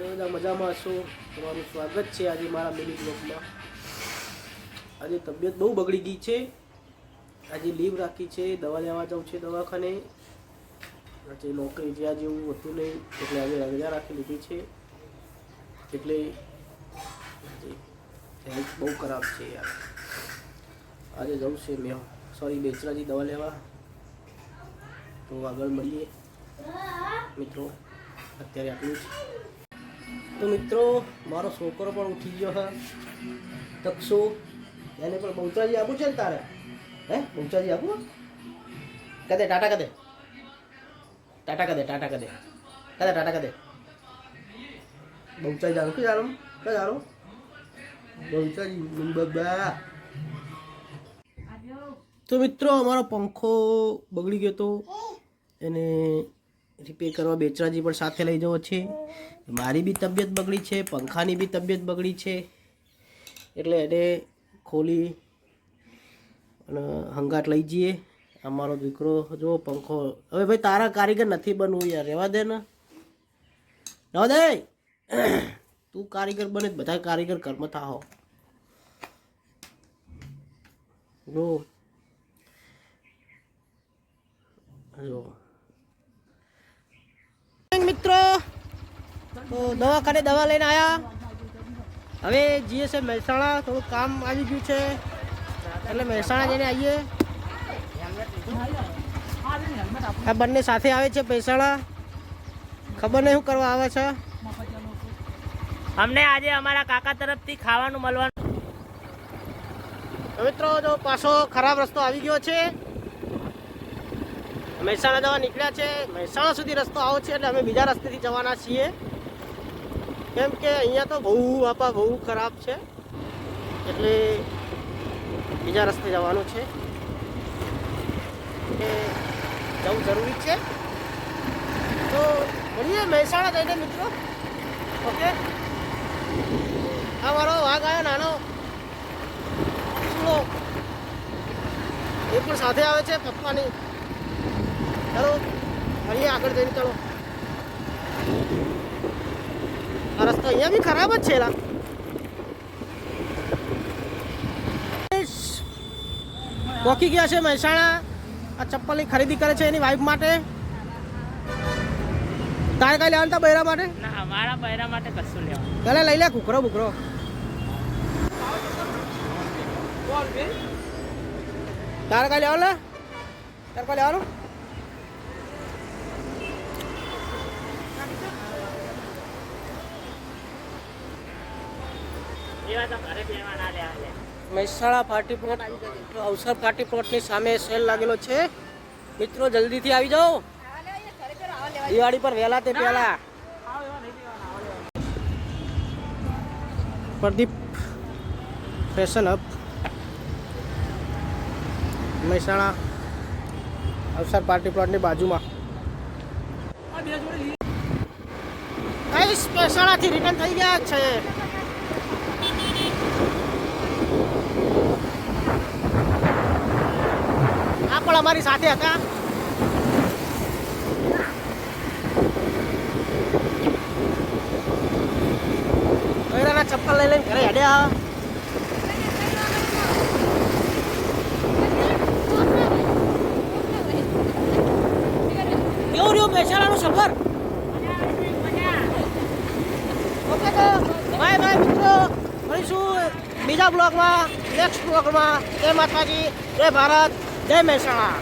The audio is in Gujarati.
બધા મજામાં છો? તમારું સ્વાગત છે આજે મારા મિની બ્લોગમાં. આજે તબિયત બહુ બગડી ગઈ છે. આજે લીવ રાખી છે, દવા લેવા જાઉં છે દવાખાને. આજે નોકરી જ્યાં જેવું હતું નહીં એટલે આજે રજા રાખી લીધી છે. એટલે હેલ્થ બહુ ખરાબ છે યાર. આજે જવું છે બેચરાજી દવા લેવા. તો આગળ મળીએ મિત્રો. અત્યારે આટલું જ. તો મિત્રો મારો છોકરો પણ ઉઠી ગયો હા, તકસો. એને પણ બહુચાજી આપું છે ને તારે? હે બહુચાજી આપું? કદે ટાટા કદે ટાટા કદે ટાટા કદે કદે ટાટા કદે બહુચાજી જાણું કે જાણું કે જાણું બહુચાજી બાબા. તો મિત્રો અમારો પંખો બગડી ગયો તો એને રિપેર કરવા બેચરાજી પણ સાથે લઈ જવો છે. મારી બી તબિયત બગડી છે, પંખાની બી તબિયત બગડી છે. એટલે એને ખોલી અને હંગાટ લઈ જઈએ. અમારો દીકરો જો પંખો. હવે ભાઈ તારા કારીગર નથી બનવું યાર, રહેવા દે ને, રહેવા દે. તું કારીગર બને, બધા કારીગર કર્મ થાઓ. જો જો મિત્રો, તો દવાખાને દવા લઈને આવ્યા. હવે જઈએ છે મહેસાણા. થોડું કામ આવી ગયું છે એટલે મહેસાણા જઈને આવીએ. આ બંને સાથે આવે છે મહેસાણા. ખબર નહીં શું કરવા આવે છે. અમને આજે અમારા કાકા તરફથી ખાવાનું મળવાનું. મિત્રો જો પાછો ખરાબ રસ્તો આવી ગયો છે. મહેસાણા જવા નીકળ્યા છે. મહેસાણા સુધી રસ્તો આવો છે એટલે અમે બીજા રસ્તેથી જવાના છીએ. કેમ કે અહીંયા તો બહુ ખરાબ છે એટલે બીજા રસ્તે જવાનું છે. એ જવું જરૂરી છે. તો મળીએ મહેસાણા જઈને મિત્રો. ઓકે. આ મારો વાઘ આવ્યો નાનો, એ પણ સાથે આવે છે પપ્પાની. ચાલો મળીએ આગળ જઈને. ચાલો. આ રસ્તો અહીંયા બી ખરાબ જ છે. પહોંચી ગયા છે મહેસાણા. આ ચપ્પલની ખરીદી કરે છે એની વાઈફ માટે. તારે કઈ લેવાનું તા બૈરા માટે? ના, અમારા બૈરા માટે કશું લેવાનું. ચાલે લઈ લે કુકરો બુકરો. તારે કઈ લેવાનું લે? તારે કઈ લેવાનું? મહેસાણા પાર્ટી પ્લોટ આવી ગયો. અવસર પાર્ટી પ્લોટની સામે સેલ લાગેલો છે મિત્રો. જલ્દીથી આવી જાઓ દિવાળી પર વહેલા તે પહેલા. પ્રદીપ ફેશન હબ મહેસાણા અવસર પાર્ટી પ્લોટની બાજુમાં. મહેસાણાથી રિટર્ન થઈ ગયા છે. આ પણ અમારી સાથે હતા. બૈરાના ચપ્પલ લઈ લઈને ઘરે હેડ્યા. કેવું રહ્યું મહેસાણાનો સફર? ઓકે તો બાય બાય મિત્રો. મળીશું બીજા બ્લોગમાં, નેક્સ્ટ બ્લોગમાં. જય માતાજી, જય ભારત, જય મહેસાણા.